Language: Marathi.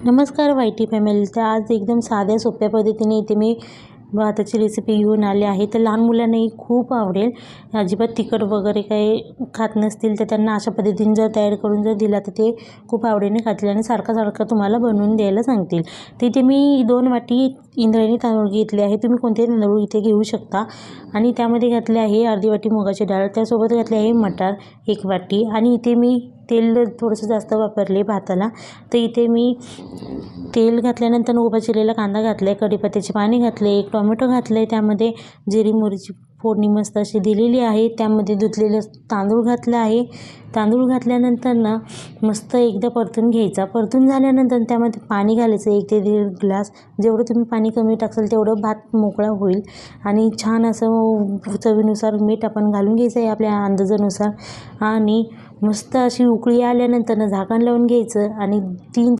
नमस्कार वायटी फॅमिली. तर आज एकदम साध्या सोप्या पद्धतीने इथे मी भाताची रेसिपी घेऊन आले आहे. तर लहान मुलांनाही खूप आवडेल. अजिबात तिखट वगैरे काही खात नसतील तर त्यांना अशा पद्धतीने जर तयार करून जर दिला तर ते खूप आवडीने खातील आणि सारखं तुम्हाला बनवून द्यायला सांगतील. तिथे मी 2 वाटी इंद्रायणी तांदूळ घेतले आहे. तुम्ही कोणतेही तांदूळ इथे घेऊ शकता. आणि त्यामध्ये घातले आहे अर्धी वाटी मुगाची डाळ, त्यासोबत घातले आहे मटार 1 वाटी आणि इथे मी तेल थोडंसं जास्त वापरले भाताला. तर इथे मी तेल घातल्यानंतर उभा चिरलेला कांदा घातला आहे, कढीपत्त्याची पाने घातले, 1 टोमॅटो घातलं आहे, त्यामध्ये जिरी मोहरीची फोडणी मस्त अशी दिलेली आहे. त्यामध्ये धुतलेलं तांदूळ घातलं आहे. तांदूळ घातल्यानंतर ना मस्त एकदा परतून घ्यायचा. परतून झाल्यानंतर त्यामध्ये पाणी घालायचं 1 ते 1.5 ग्लास. जेवढं तुम्ही पाणी कमी टाकसाल तेवढं भात मोकळा होईल आणि छान असं चवीनुसार मीठ आपण घालून घ्यायचं आहे आपल्या अंदाजानुसार आणि मस्त अशी उकळी आल्यानंतर झाकण लावून घ्यायचं आणि 3